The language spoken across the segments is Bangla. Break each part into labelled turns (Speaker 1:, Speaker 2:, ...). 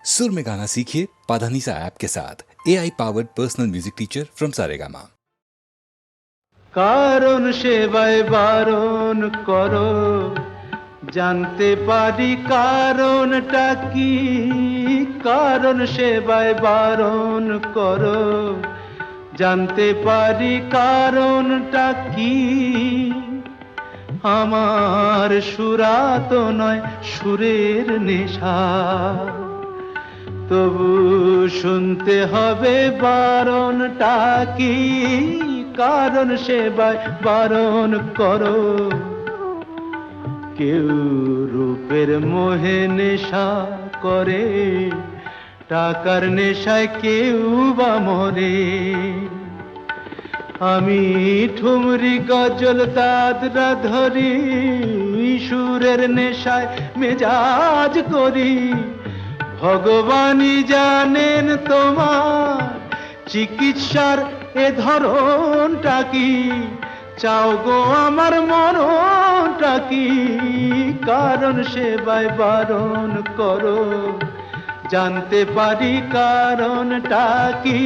Speaker 1: सुर में गाना सीखिए पाधानीसा ऐप के साथ AI powered personal music teacher from Saregama.
Speaker 2: কারণ সেবায় বারণ করো, জানতে পারি কারণটা কি। কারণ সেবায় বারণ করো, জানতে পারি কারণটা কি। আমার সুরা তো নয় সুরের নেশা, তবু শুনতে হবে বারণটা কি। কারণ সেবায় বারণ করো। কেউ রূপের মোহে নেশা করে, টাকার নেশায় কেউ বা মরে। আমি ঠুমরি গজল দাদরা ধরি, সুরের নেশায় মেজাজ করি। ভগবানই জানেন তোমার চিকিৎসার এ ধরনটা কি। চাও গো আমার মরণটা কি। কারণ সেবায় বারণ করো, জানতে পারি কারণটা কি।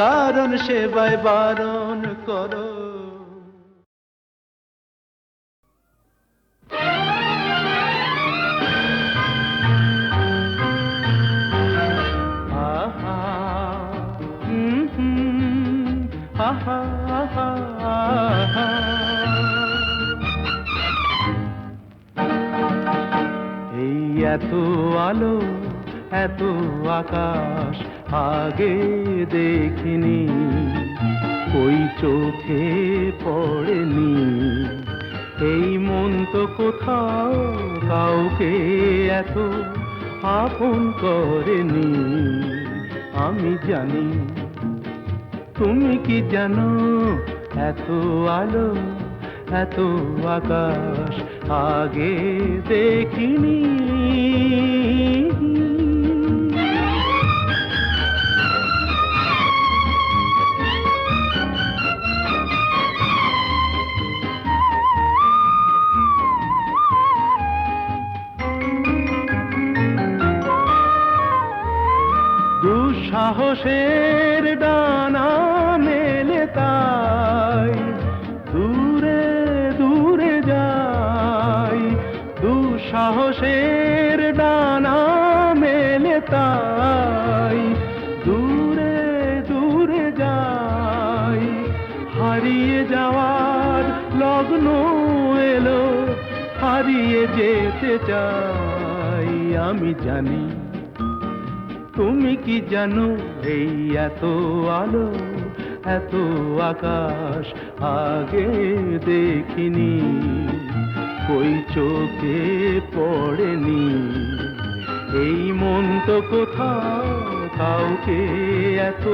Speaker 2: কারণ সেবায় বারণ করো। এই এত আলো এত আকাশ আগে দেখিনি, ওই চোখে পড়েনি। এই মন তো কোথাও কাউকে এত আপন করেনি। আমি জানি, তুমি কি জানো, এত আলো এত আকাশ আগে দেখিনি। দুঃসাহসের ডানা মেলে তাই দূরে দূরে যাই। দুঃসাহসের ডানা মেলে তাই দূরে দূরে যাই। হারিয়ে যাওয়ার লগ্ন এলো, হারিয়ে যেতে চাই। আমি জানি, তুমি কি জানো, এই এত আলো এত আকাশ আগে দেখিনি, ওই চোখে পড়েনি। এই মন তো কোথাও কাউকে এত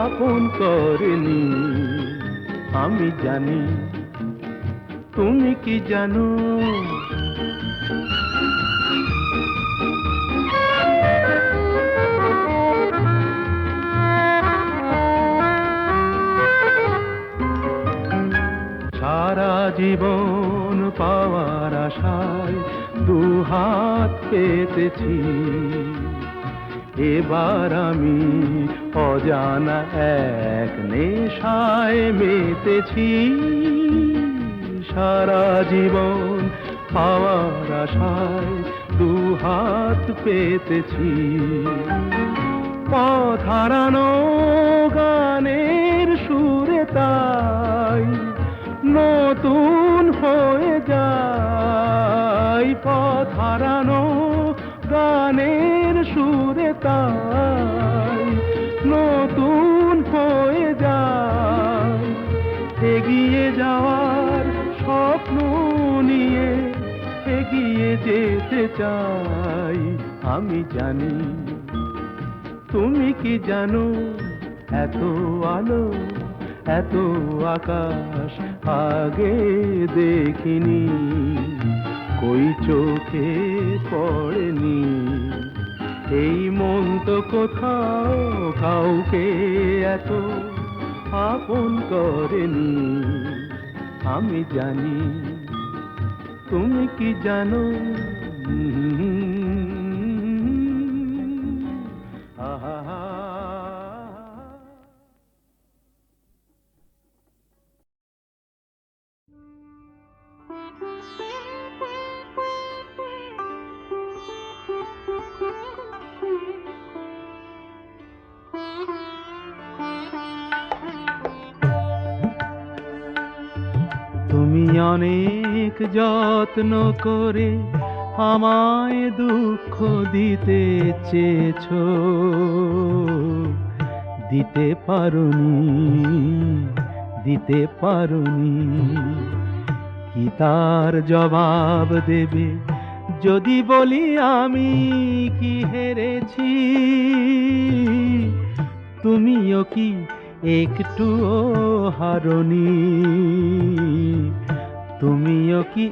Speaker 2: আপন করেনি। আমি জানি, তুমি কি জানো। সারা জীবন পাওয়ার আশায় দুহাত পেতেছি। এবার আমি অজানা এক নেশায় মেতেছি। সারা জীবন পাওয়ার আশায় দুহাত পেতেছি। পথ হারানো গানের সুরে তাই নতুন হয়ে যায়। পথ হারানো গানের সুরে তাই নতুন হয়ে যায়। এগিয়ে যাওয়ার স্বপ্ন নিয়ে এগিয়ে যেতে চাই। আমি জানি, তুমি কি জানো, এত আলো এত আকাশ আগে দেখিনি, কই চোখে পড়েনি। এই মন তো কোথাও কাউকে এত আপন করেনি। আমি জানি, তুমি কি জানো। অনেক যত্ন করে আমায় দুঃখ দিতে চেয়েছো, দিতে পারোনি। কি তার জবাব দেবে যদি বলি আমি কি হেরেছি? তুমিও কি একটুও হারোনি? তুমিও কি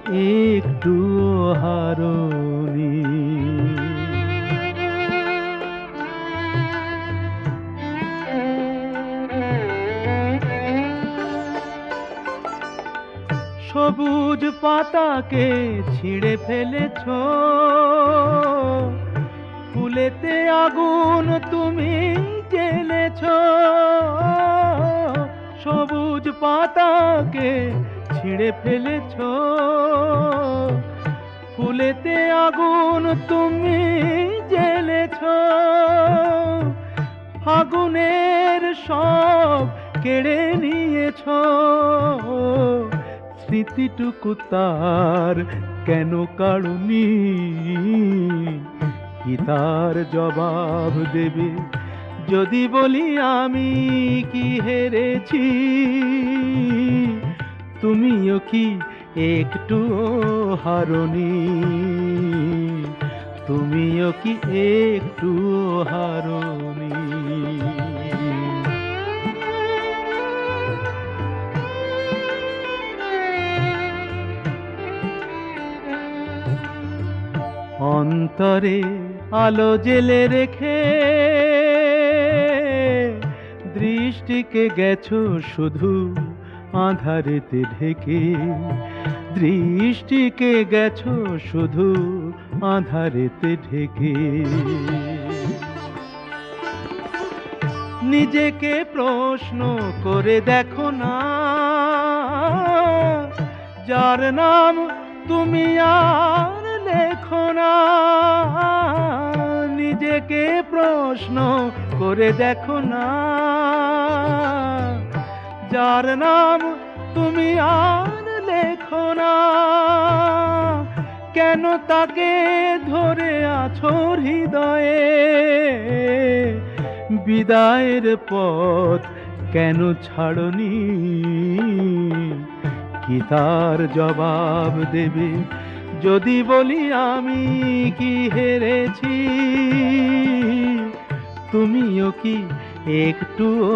Speaker 2: একটুও হারোনি? সবুজ পাতাকে ছিঁড়ে ফেলেছো, ফুলেতে আগুন তুমি জ্বেলেছো। সবুজ পাতাকে ছিঁড়ে ফেলেছো, ফুলেতে আগুন তুমি জ্বেলেছো। ফাগুনের সব কেড়ে নিয়েছো, স্মৃতিটুকু তার কেন কাড়ুনি? কি তার জবাব দেবে যদি বলি আমি কি হেরেছি? তুমিও কি একটুও হারোনি? তুমিও কি একটুও হারোনি? অন্তরে আলো জেলে রেখে দৃষ্টিকে গেছো শুধু আঁধারেতে ঢেকে। দৃষ্টিকে গেছো শুধু আঁধারেতে ঢেকে। নিজেকে প্রশ্ন করে দেখো না, যার নাম তুমি আর লেখো না। নিজেকে প্রশ্ন করে দেখো না, যার নাম তুমি আর লেখো না। কেন তাকে ধরে আছো হৃদয়ে? বিদায়ের পথ কেন ছাড়নি? কি তার জবাব দেবে যদি বলি আমি কি হেরেছি? তুমিও কি একটুও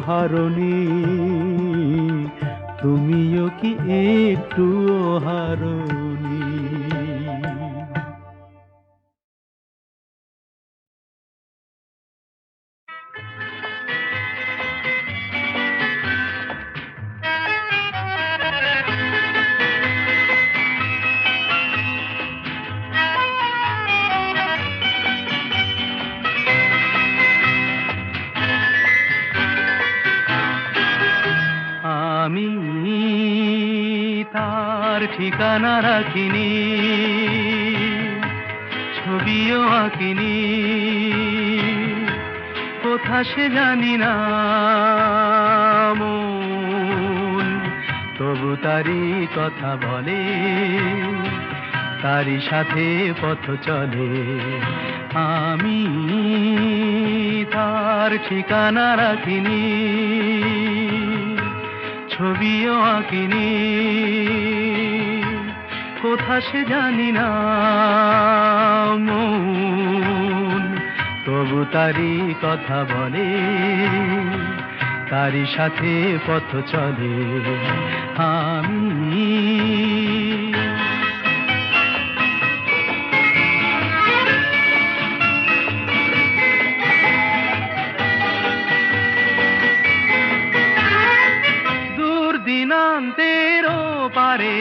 Speaker 2: হারোনি? তুমিও কি একটুও হারোনি? আমি তার ঠিকানা রাখিনি, ছবিও আঁকিনি, কোথা সে জানি না মন। তবু তারি কথা বলে, তারি সাথে পথ চলে। আমি তার ঠিকানা রাখিনি, ছবিও আঁকিনি, কোথা সে জানি না মন। তবু তারি কথা বলে, তারি সাথে পথ চলে। আমি দিনান্তের পারে,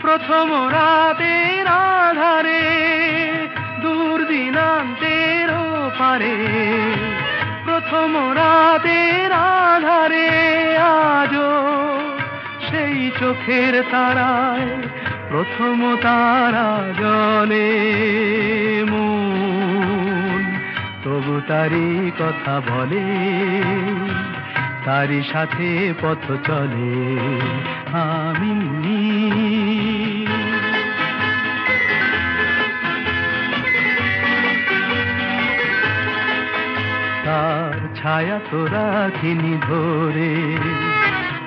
Speaker 2: প্রথম রাতের আধারে। দূর দিনান্তের পারে, প্রথম রাতের আধারে। আজও সেই চোখের তারায় প্রথম তারা জ্বলে মন। তবু তারি কথা বলে, তারই সাথে পথ চলে আমি। তার ছায়া তো রাখিনি ধরে,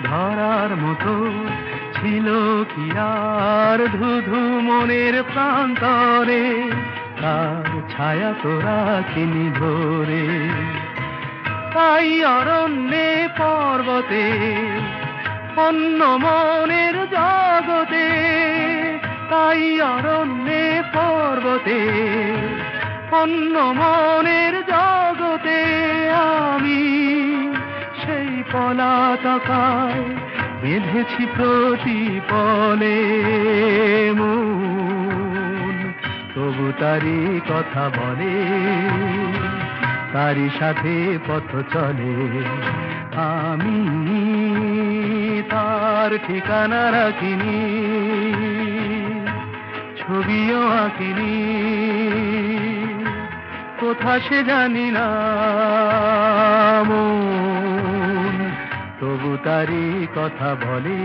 Speaker 2: ধরার মতো ছিল কি আর ধুধু মনের প্রান্তরে। তার ছায়া তো রাখিনি ধরে, তাই অরণ্যে পর্বতে অন্য মনের জগতে, তাই অরণ্যে পর্বতে অন্য মনের জগতে আমি সেই পলাতকায় বেঁধেছি প্রতিপলে মন। তবু তারি কথা বলে, তারি সাথে পথ চলে আমি। তার ঠিকানা রাখিনি, ছবিও আঁকিনি, কোথা সে জানি না মন। তবু তারি কথা বলে,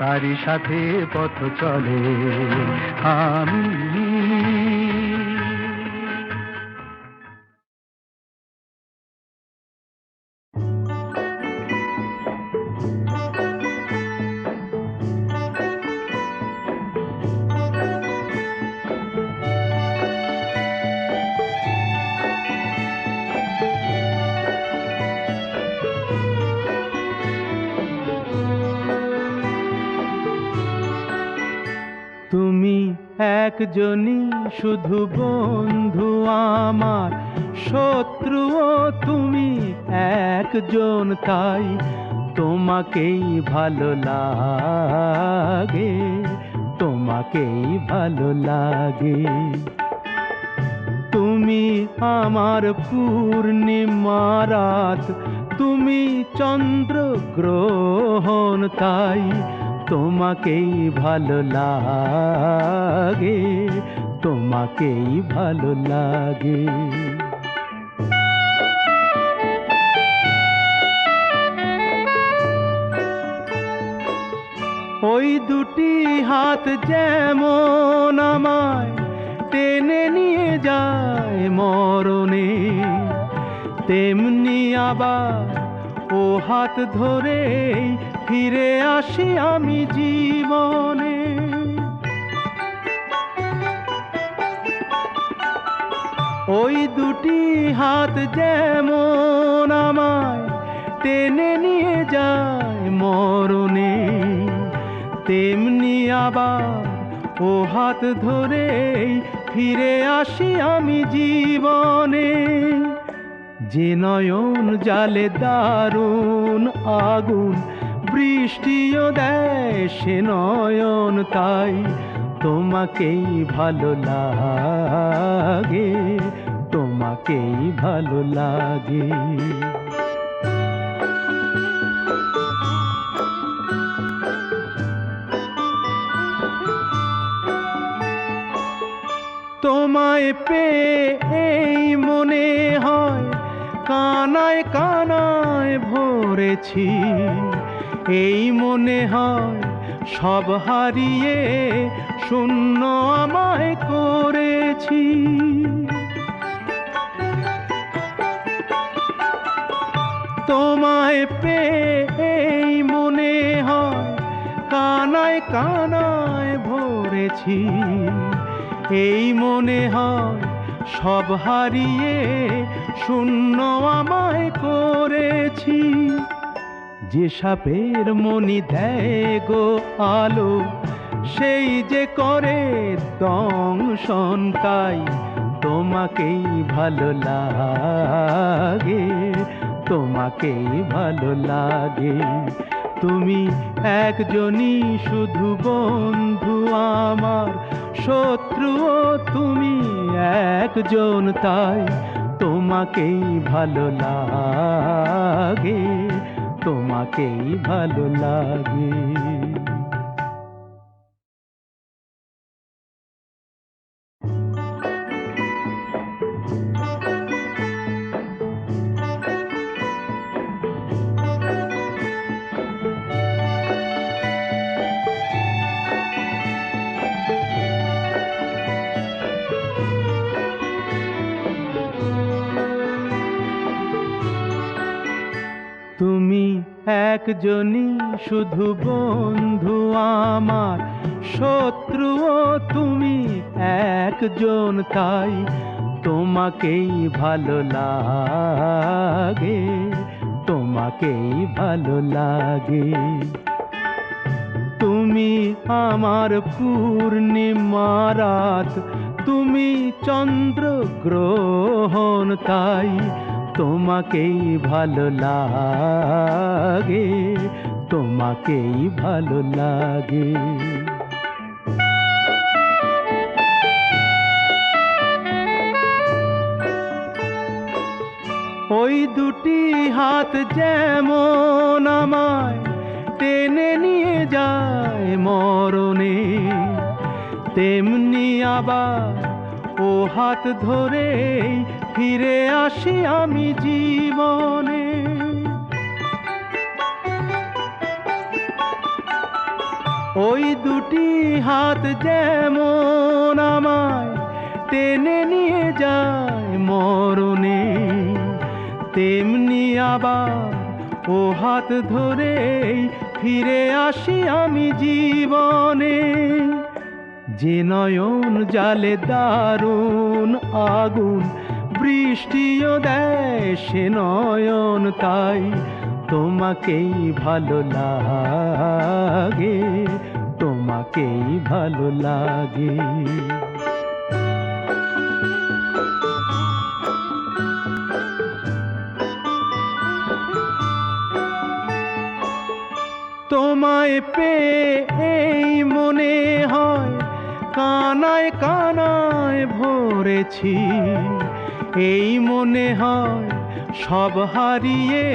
Speaker 2: তারি সাথে পথ চলে আমি। তুমি একজনই শুধু বন্ধু আমার, শত্রুও তুমি একজন, তাই তোমাকেই ভালো লাগে, তোমাকেই ভালো লাগে। তুমি আমার পূর্ণিমা রাত, তুমি চন্দ্রগ্রহণ, তাই তোমাকেই ভালো লাগে, তোমাকেই ভালো লাগে। ওই দুটি হাত যেমন আমায় টেনে নিয়ে যায় মরণে, তেমনি আবার ও হাত ধরে ফিরে আসি আমি জীবনে। ওই দুটি হাত যেমন আমায় টেনে নিয়ে যায় মরণে, তেমনি আবার ও হাত ধরে ফিরে আসি আমি জীবনে। যে নয়ন জালে দারুণ আগুন, বৃষ্টিও দেয় সে নয়ন, তাই তোমাকেই ভালো লাগে, তোমাকেই ভালো লাগে। তোমায় পেয়ে এই মনে হয় কানায় কানায় ভরেছি, এই মনে হয় সব হারিয়ে শূন্য আমায় করেছি। তোমায় পেয়ে এই মনে হয় কানায় কানায় ভরেছি, এই মনে হয় সব হারিয়ে শূন্য আমায় করেছি। যে সাপের মনি দেয় গো আলো, সেই যে করে দংশন, তাই তোমাকেই ভালো লাগে, তোমাকেই ভালো লাগে। তুমি একজনই শুধু বন্ধু আমার, শত্রুও তুমি একজন, তাই তোমাকেই ভালো লাগে, তোমাকেই ভালো লাগে। একজনই শুধু বন্ধু আমার, শত্রুও তুমি একজন, তাই তোমাকেই ভালো লাগে, তোমাকেই ভালো লাগে। তুমি আমার পূর্ণিমা রাত, তুমি চন্দ্র গ্রহণ, তাই তোমাকেই ভালো লাগে, তোমাকেই ভালো লাগে। ওই দুটি হাত যেমন আমায় টেনে নিয়ে যায় মরণে, তেমনি আবার ও হাত ধরে ফিরে আসি আমি জীবনে। ওই দুটি হাত যেমন আমায় টেনে নিয়ে যায় মরণে, তেমনি আবার ও হাত ধরে ফিরে আসি আমি জীবনে। যে নয়ন জালে দারুণ আগুন, বৃষ্টিও দেয় সে নয়ন, তাই তোমাকেই ভালো লাগে, তোমাকেই ভালো লাগে। তোমায় পেয়ে এই মনে হয় কানায় কানায় ভরেছি, এই মনে হয় সব হারিয়ে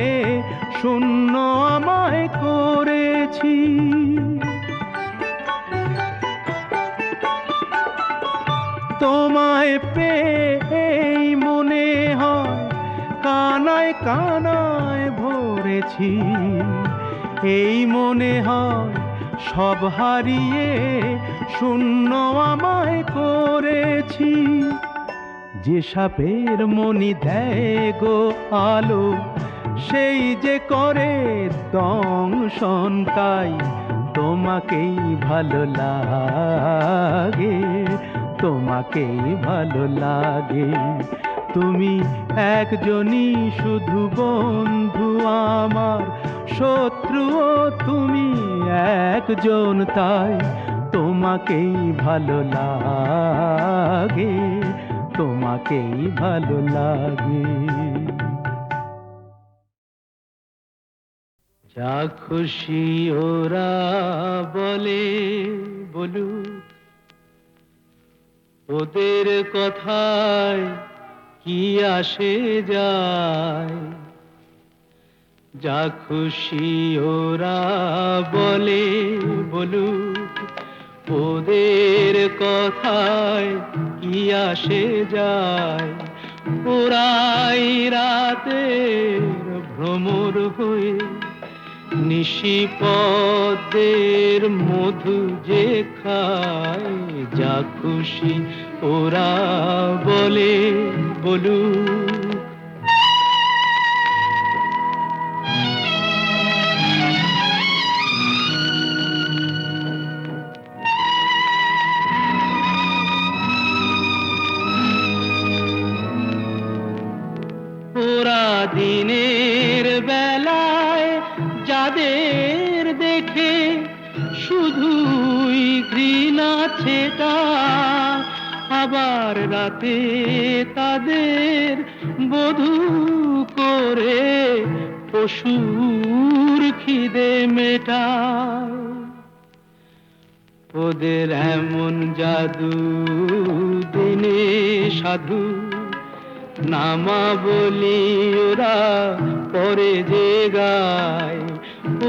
Speaker 2: শূন্য আমায় করেছি। তোমায় পেয়ে এই মনে হয় কানায় কানায় ভরেছি, এই মনে হয় সব হারিয়ে শূন্য আমায় করেছি। যে সাপের মনি দেয় গো আলো, সেই যে করে দংশন, তাই তোমাকেই ভালো লাগে, তোমাকেই ভালো লাগে। তুমি একজনই শুধু বন্ধু আমার, শত্রুও তুমি একজন, তাই তোমাকেই ভালো লাগে, তোমাকেই ভালো লাগে। যা খুশি ওরা বলে বলুক, ওদের কথায় কি আসে যায়। যা খুশি ওরা বলে বলুক, ওদের কথায় কি আসে যায়। ওরাই রাতের ভ্রমর হয়ে নিশিপদের মধু যে খায়। যা খুশি ওরা বলে বলুক। ওরা দিনের বেলায় যাদের দেখে শুধুই ঘৃণা ছেটা, আবার রাতে তাদের বধূ করে পশুর খিদে মেটায়। ওদের এমন জাদু দিনে সাধু নামা বলি ওরা পরে যে গায়।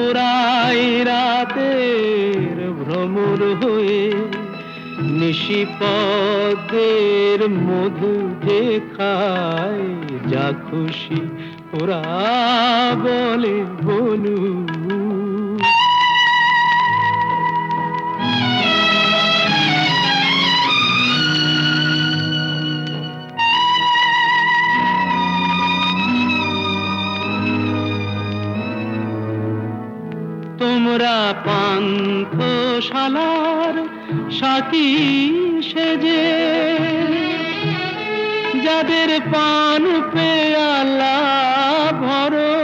Speaker 2: ওরাই রাতের ভ্রমর হয়ে নিশিপদের মধু যে খায়। যা খুশি ওরা বলে বলুক। পান্থশালার সাথী সেজে, যাদের পান পেয়ালা ভরো,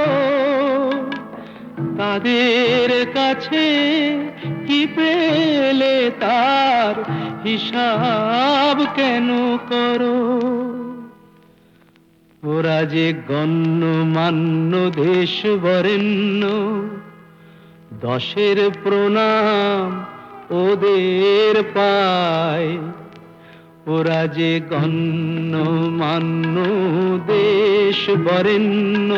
Speaker 2: তাদের কাছে কি পেলে তার হিসাব কেন করো? ওরা যে গণ্যমান্য দেশ বরেণ্য, দশের প্রণাম ওদের পায়। ওরা যে গণ্যমান্য দেশ বরেণ্য,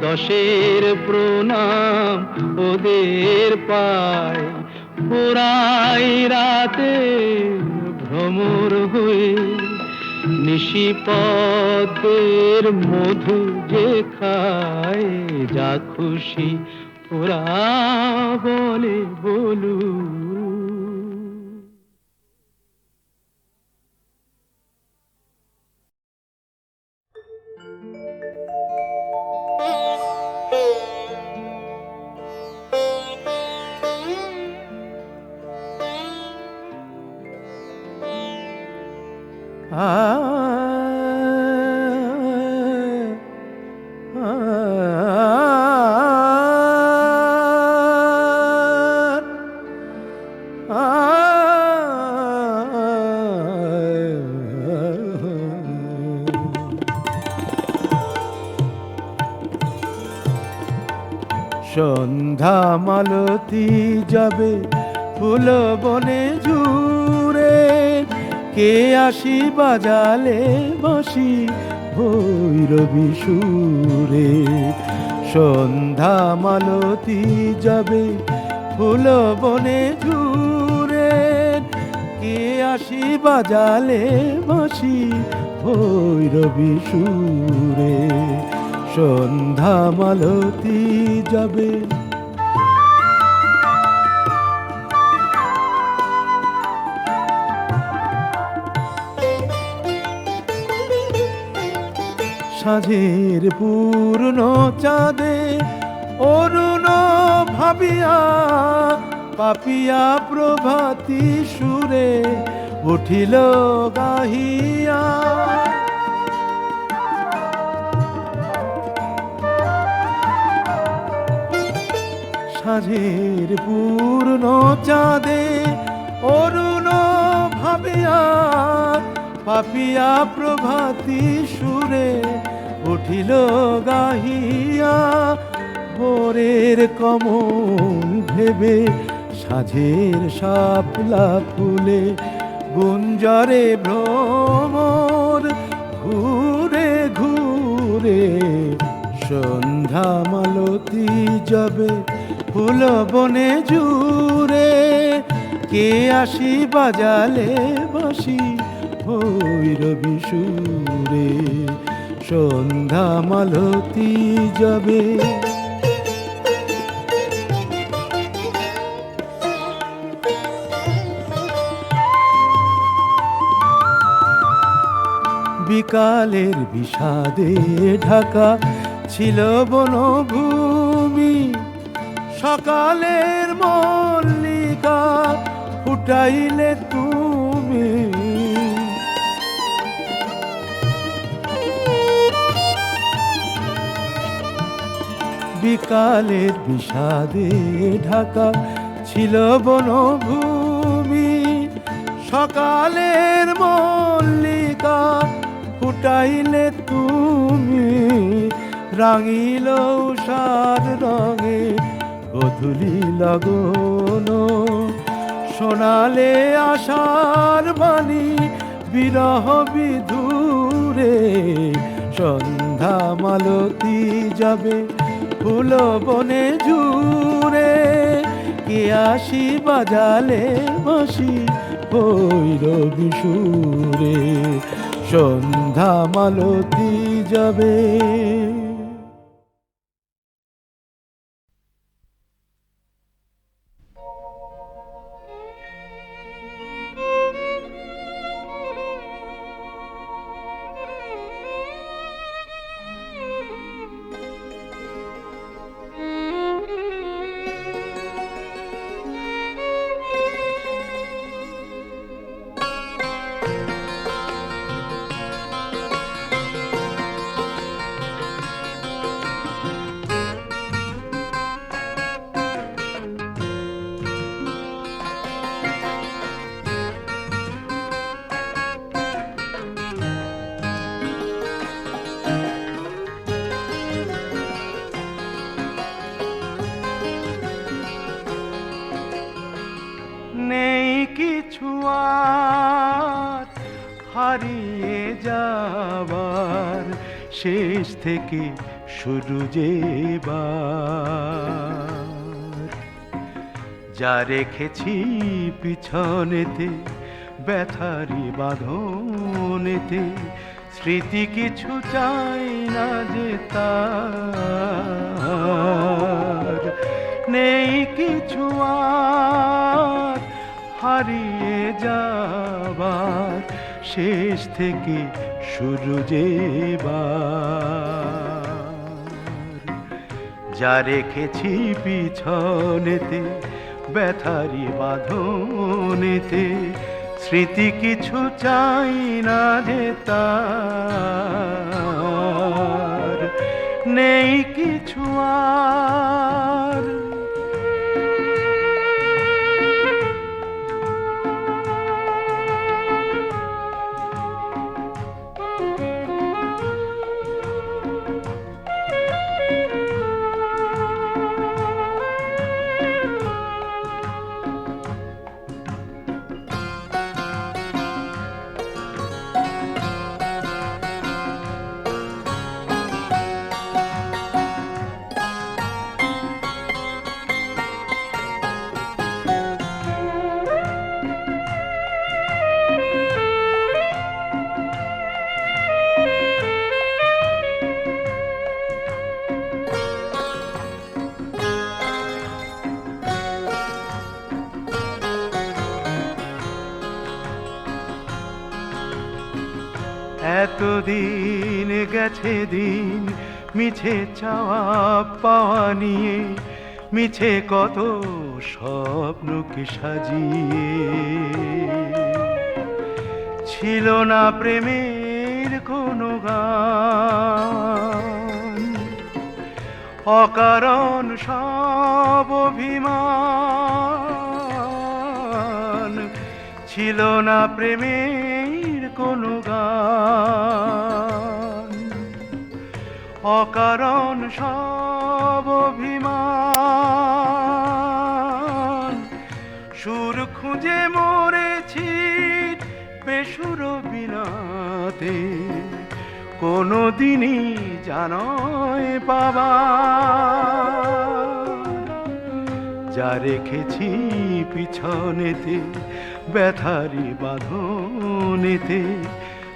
Speaker 2: দশের প্রণাম ওদের পায়। ওরাই রাতে ভ্রমর হয়ে নিশিপদের মধু যে খায়, যা খুশি ওরা বলে বলু।
Speaker 3: সন্ধ্যা মালতী যাবে ফুল বনে জুড়ে, কে আসি বাজালে বাঁশি ভৈরবী সুরে। সন্ধ্যা মালতী যাবে ফুল বনে জুড়ে, কে আসি বাজালে বাঁশি ভৈরবী সুরে। সন্ধ্যা মালতী যাবে। সাঁঝের পূর্ণ চাঁদে অরুণ ভাবিয়া, পাপিয়া প্রভাতী সুরে উঠিল গাহিয়া। সাঁঝের পূর্ণ চাঁদে অরুণ ভাবিয়া, পাপিয়া প্রভাতী সুরে উঠিল গাহিয়া। ভোরের কমল ভেবে সাঁঝের শাপলা ফুলে, গুঞ্জরে ভ্রমর ঘুরে ঘুরে। সন্ধ্যা মালতী যাবে ফুল বনে জুড়ে, কে আসি বাজালে বাঁশি ভৈরবী সুরে। সন্ধ্যা মালতী যাবে। বিকালের বিষাদে ঢাকা ছিল বনভূমি, সকালের মল্লিকা ফুটাইলে তুমি। বিকালের বিষাদে ঢাকা ছিল বনভূমি, সকালের মল্লিকা ফুটাইলে তুমি। রাঙিল উষার রঙে গধূলি লগন, শোনালে আশার বাণী বিরহ বিধুরে। সন্ধ্যা মালতী যাবে ফুল বনে জুড়ে, কে আসি বাজালে বাঁশি ভৈরবী সুরে। সন্ধ্যা মালতী যাবে। হারিয়ে যাবার শেষ থেকে শুরু যেবার যা রেখেছি পিছনেতে ব্যথারি বাঁধনেতে স্মৃতি কিছু চাই না যে তার নেই কিছু আর হারিয়ে যাবার শেষ থেকে শুরু যেবার যা রেখেছি পিছনেতে ব্যথারি বাঁধনেতে স্মৃতি কিছু চাই না যে তার নেই কিছু আর এতদিন গেছে দিন মিছে চাওয়া পাওয়া নিয়ে মিছে কত স্বপ্নকে সাজিয়ে ছিল না প্রেমের কোনো গান অকারণ সব অভিমান ছিল না প্রেমের কোনো গান অকারণ সব অভিমান সুর খুঁজে মরেছি বেসুর বিনাতে কোনো দিনই জানয় পাবা যা রেখেছি পিছনেতে ব্যথারি বাঁধনেতে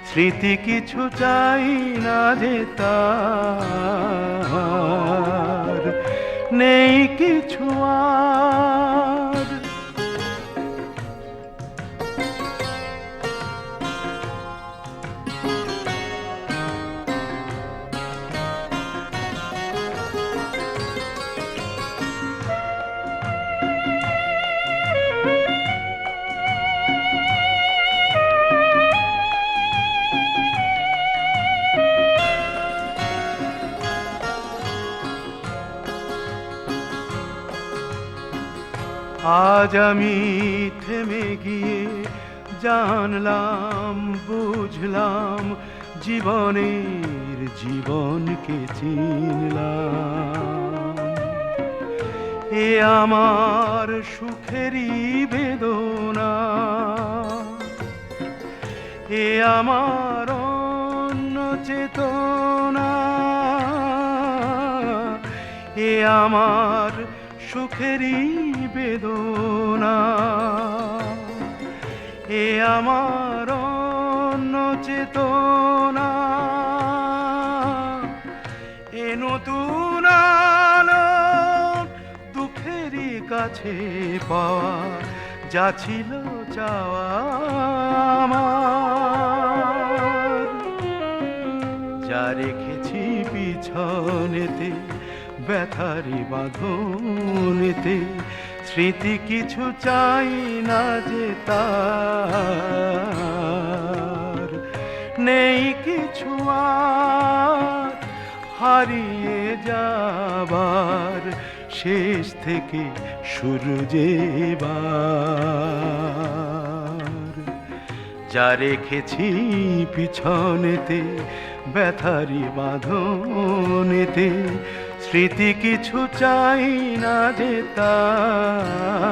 Speaker 3: স্মৃতি কিছু চাই না যে তার নেই কিছু আর আজ আমি থেমে গিয়ে জানলাম বুঝলাম জীবনের জীবনকে চিনলাম এ আমার সুখেরই বেদনা এ আমার অন্য চেতনা এ আমার সুখেরই বেদনা এ আমার অন্য চেতনা এ নতুন আলো দুঃখেরই কাছে পাওয়া যা ছিল চাওয়া আমার যা রেখেছি পিছনেতে ব্যথারি বাঁধনেতে স্মৃতি কিছু চাই না যে তার নেই কিছু আর হারিয়ে যাবার শেষ থেকে শুরু যেবার যা রেখেছি পিছনেতে ব্যথারি বাঁধনেতে স্মৃতি কিছু চাই না যে তার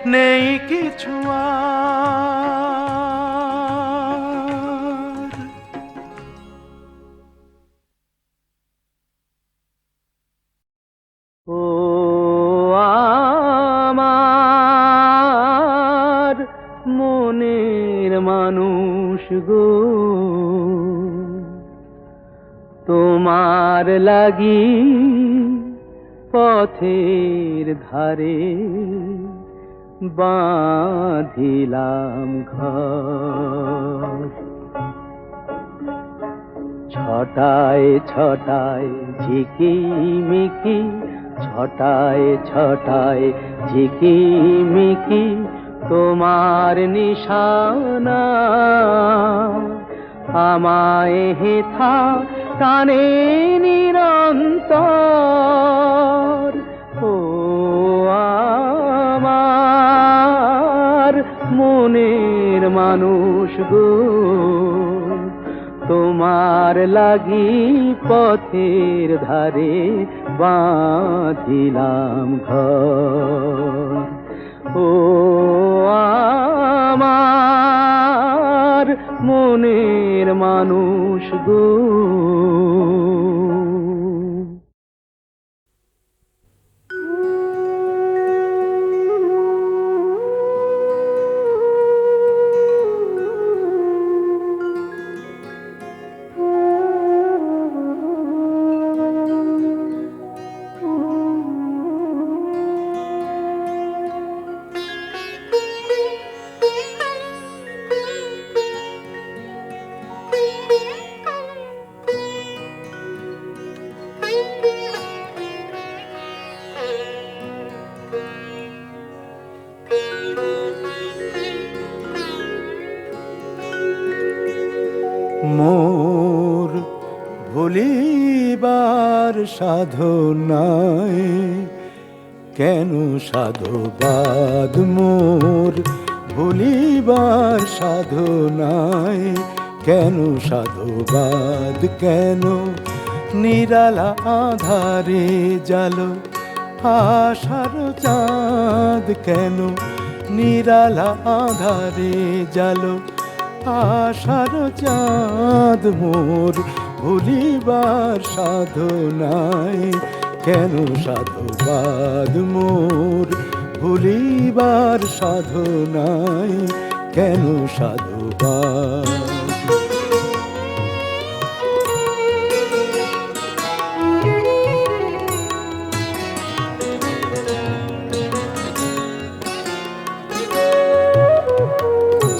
Speaker 3: নেই কিছু আর
Speaker 2: মানুষ গো, তোমার লাগি পথের ধারে বাঁধিলাম ঘর। ছটায় ছটায় ঝিকিমিকি, ছটায় ছটায় ঝিকিমিকি তোমার নিশানা আমায় হেথা টানে নিরন্তর। ও আমার মনের মানুষ গো, তোমার লাগি পথের ধারে বাঁধিলাম ঘর। ও আমার মনের মানুষ গো।
Speaker 3: মোর ভুলিবার সাধনায় কেন সাধুবাদ, মোর ভুলিবার সাধনায় কেন সাধুবাদ, কেন নিরালা আধারে জালো আশার চাঁদ, কেন নিরালা আধারে জালো আশার চাঁদ, মোর ভুলিবার সাধনায় কেন সাধুবাদ, মোর ভুলিবার সাধনায় কেন সাধুবাদ।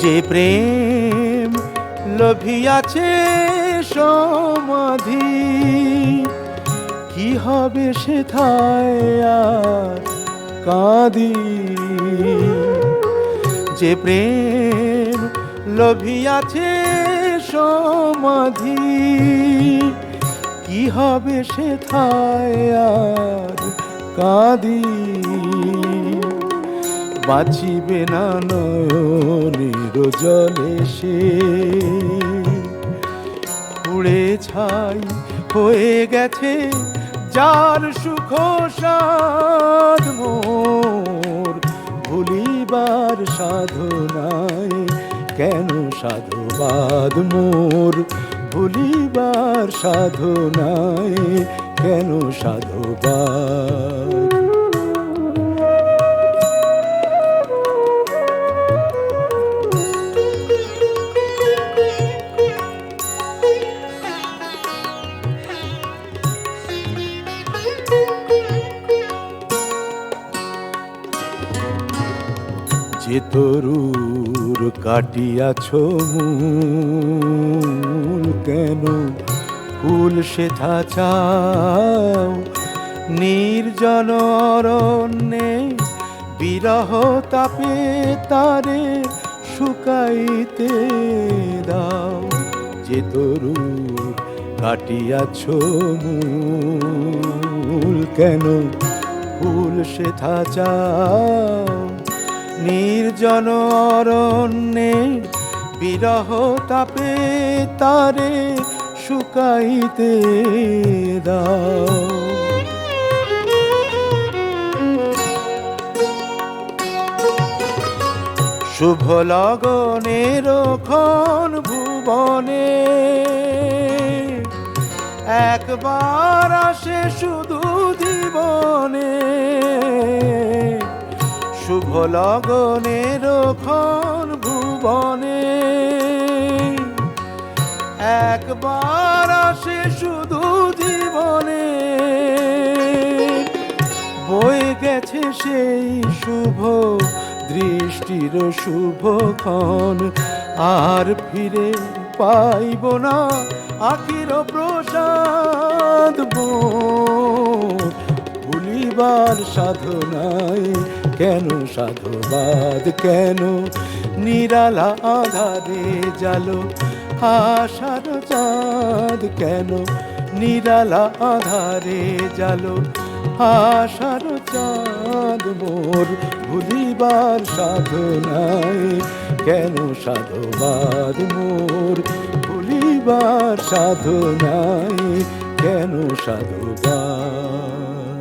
Speaker 3: যে প্রেম লোভিয়াছে সমাধি, কি হবে সেথায় আর কাঁদি। যে প্রেম লোভিয়াছে সমাধি, কি হবে সেথায় আর কাঁদি। বাঁচিবে না নয়নের জলে সে, উড়ে ছাই হয়ে গেছে যার সুখ সাধ, মোর ভুলিবার সাধনায় কেন সাধুবাদ, মোর ভুলিবার সাধনায় কেন সাধুবাদ। যে তরুর কাটিয়াছ মূল, কেন ফুল সেথা চাও নির্জন অরণ্যে, বিরহ তাপে তারে শুকাইতে দাও। যে তরুর কাটিয়াছ মূল, কেন ফুল সেথা চাও নির্জন অরণ্যে, বিরহ তাপে তারে শুকাইতে দাও। শুভ লগনের ক্ষণ ভুবনে একবার আসে শুধু জীবনে। শুভ লগনের ক্ষণ ভুবনে একবার আসে শুধু জীবনে, বয়ে গেছে সেই শুভ দৃষ্টির শুভক্ষণ, আর ফিরে পাইব না আখির প্রসাদ মোর। ভুলিবার সাধনায় কেন সাধুবাদ, কেন নিরালা আধারে জালো আশার চাঁদ, কেন নিরালা আধারে জালো আশার চাঁদ মোর। ভুলিবার সাধনায় কেন সাধুবাদ মোর, ভুলিবার সাধনায় কেন সাধুবাদ।